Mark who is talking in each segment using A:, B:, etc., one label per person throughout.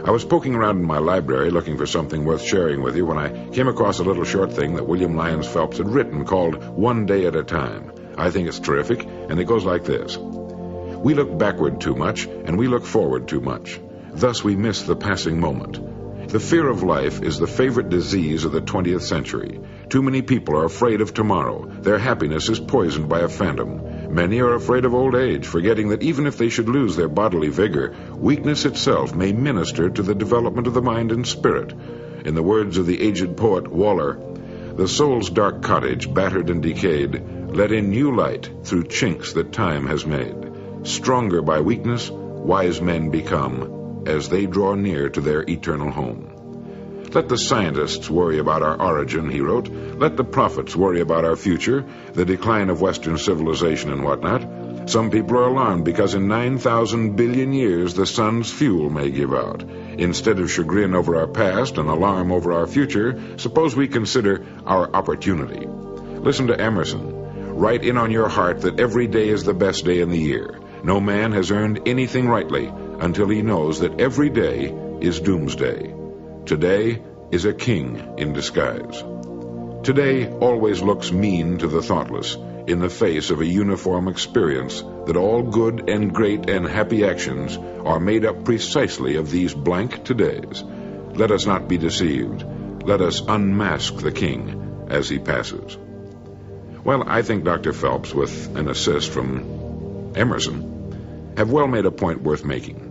A: I was poking around in my library looking for something worth sharing with you when I came across a little short thing that William Lyons Phelps had written called One Day at a Time. I think it's terrific, and it goes like this. We look backward too much, and we look forward too much. Thus we miss the passing moment. The fear of life is the favorite disease of the 20th century. Too many people are afraid of tomorrow. Their happiness is poisoned by a phantom. Many are afraid of old age, forgetting that even if they should lose their bodily vigor, weakness itself may minister to the development of the mind and spirit. In the words of the aged poet Waller, the soul's dark cottage, battered and decayed, let in new light through chinks that time has made. Stronger by weakness, wise men become, as they draw near to their eternal home. Let the scientists worry about our origin, he wrote. Let the prophets worry about our future, the decline of Western civilization and whatnot. Some people are alarmed because in 9,000 billion years the sun's fuel may give out. Instead of chagrin over our past and alarm over our future, suppose we consider our opportunity. Listen to Emerson. Write in on your heart that every day is the best day in the year. No man has earned anything rightly until he knows that every day is doomsday. Today is a king in disguise. Today always looks mean to the thoughtless in the face of a uniform experience that all good and great and happy actions are made up precisely of these blank todays. Let us not be deceived. Let us unmask the king as he passes. Well, I think Dr. Phelps, with an assist from Emerson, have well made a point worth making.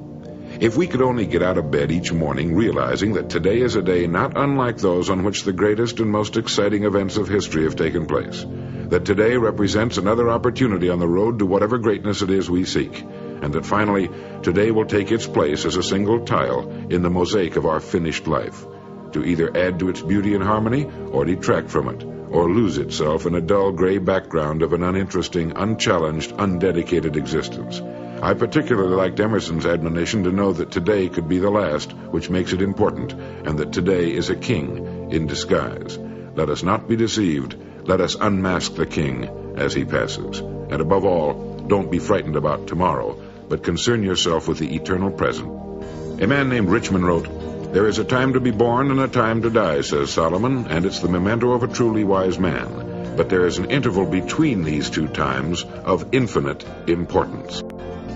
A: If we could only get out of bed each morning realizing that today is a day not unlike those on which the greatest and most exciting events of history have taken place, that today represents another opportunity on the road to whatever greatness it is we seek, and that finally today will take its place as a single tile in the mosaic of our finished life, to either add to its beauty and harmony or detract from it, or lose itself in a dull gray background of an uninteresting, unchallenged, undedicated existence. I particularly liked Emerson's admonition to know that today could be the last, which makes it important, and that today is a king in disguise. Let us not be deceived. Let us unmask the king as he passes. And above all, don't be frightened about tomorrow, but concern yourself with the eternal present. A man named Richmond wrote, "There is a time to be born and a time to die," says Solomon, and it's the memento of a truly wise man. But there is an interval between these two times of infinite importance.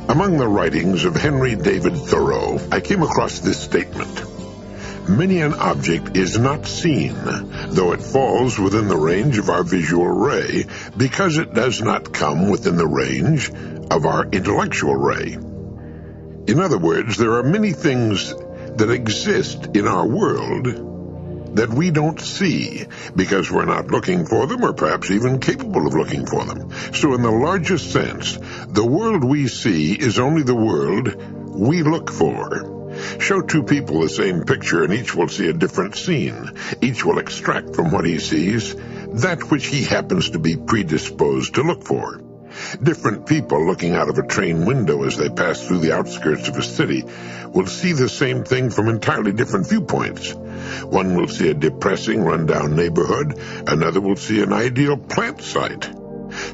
B: Among the writings of Henry David Thoreau, I came across this statement. Many an object is not seen, though it falls within the range of our visual ray, because it does not come within the range of our intellectual ray. In other words, there are many things that exist in our world that we don't see because we're not looking for them or perhaps even capable of looking for them. So in the largest sense, the world we see is only the world we look for. Show two people the same picture and each will see a different scene. Each will extract from what he sees that which he happens to be predisposed to look for. Different people looking out of a train window as they pass through the outskirts of a city will see the same thing from entirely different viewpoints. One will see a depressing, run-down neighborhood. Another will see an ideal plant site.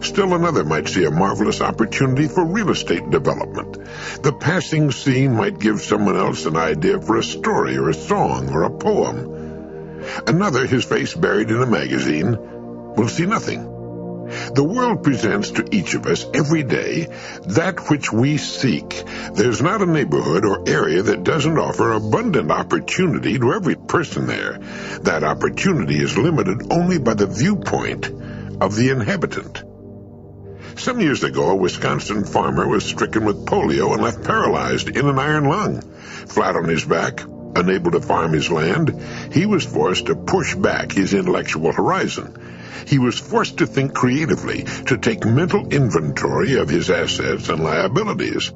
B: Still another might see a marvelous opportunity for real estate development. The passing scene might give someone else an idea for a story or a song or a poem. Another, his face buried in a magazine, will see nothing. The world presents to each of us every day that which we seek. There's not a neighborhood or area that doesn't offer abundant opportunity to every person there. That opportunity is limited only by the viewpoint of the inhabitant. Some years ago, a Wisconsin farmer was stricken with polio and left paralyzed in an iron lung. Flat on his back, unable to farm his land, he was forced to push back his intellectual horizon. He was forced to think creatively, to take mental inventory of his assets and liabilities.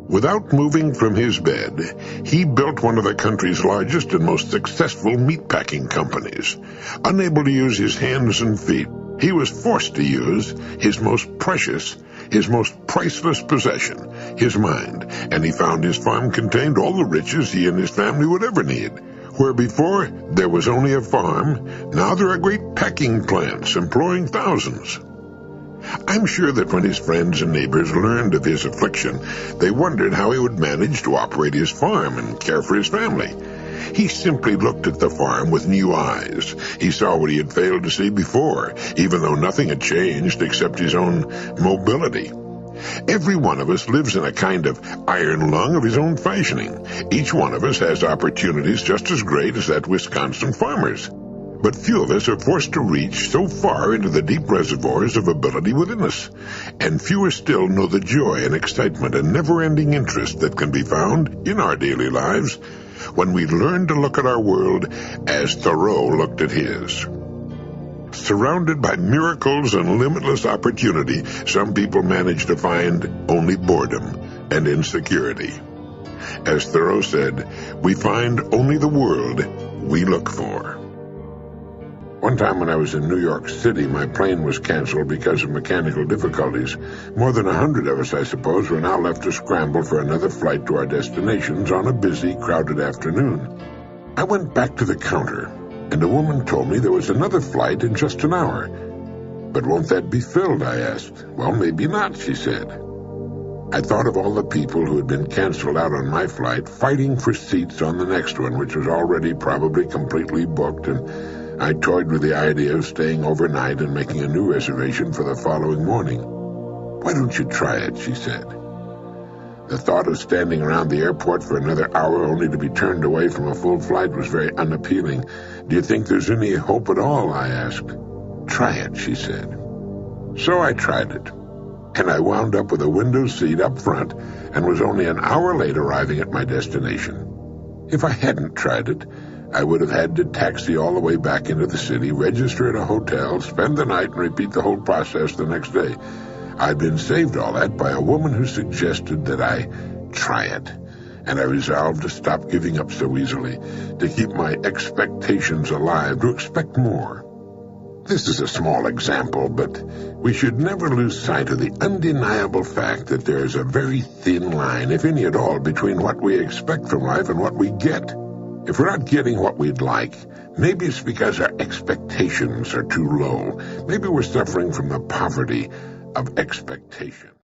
B: Without moving from his bed, he built one of the country's largest and most successful meatpacking companies. Unable to use his hands and feet, he was forced to use his most precious, his most priceless possession, his mind, and he found his farm contained all the riches he and his family would ever need. Where before there was only a farm, now there are great packing plants employing thousands. I'm sure that when his friends and neighbors learned of his affliction, they wondered how he would manage to operate his farm and care for his family. He simply looked at the farm with new eyes. He saw what he had failed to see before, even though nothing had changed except his own mobility. Every one of us lives in a kind of iron lung of his own fashioning. Each one of us has opportunities just as great as that Wisconsin farmer's. But few of us are forced to reach so far into the deep reservoirs of ability within us, and fewer still know the joy and excitement and never-ending interest that can be found in our daily lives when we learn to look at our world as Thoreau looked at his. Surrounded by miracles and limitless opportunity, some people manage to find only boredom and insecurity. As Thoreau said, we find only the world we look for. One time when I was in New York City, my plane was canceled because of mechanical difficulties. More than 100 of us, I suppose, were now left to scramble for another flight to our destinations on a busy, crowded afternoon. I went back to the counter, and a woman told me there was another flight in just an hour. "But won't that be filled?" I asked. "Well, maybe not," she said. I thought of all the people who had been canceled out on my flight, fighting for seats on the next one, which was already probably completely booked, and I toyed with the idea of staying overnight and making a new reservation for the following morning. "Why don't you try it?" she said. The thought of standing around the airport for another hour only to be turned away from a full flight was very unappealing. "Do you think there's any hope at all?" I asked. "Try it," she said. So I tried it, and I wound up with a window seat up front and was only an hour late arriving at my destination. If I hadn't tried it, I would have had to taxi all the way back into the city, register at a hotel, spend the night, and repeat the whole process the next day. I'd been saved all that by a woman who suggested that I try it, and I resolved to stop giving up so easily, to keep my expectations alive, to expect more. This is a small example, but we should never lose sight of the undeniable fact that there is a very thin line, if any at all, between what we expect from life and what we get. If we're not getting what we'd like, maybe it's because our expectations are too low. Maybe we're suffering from the poverty of expectation.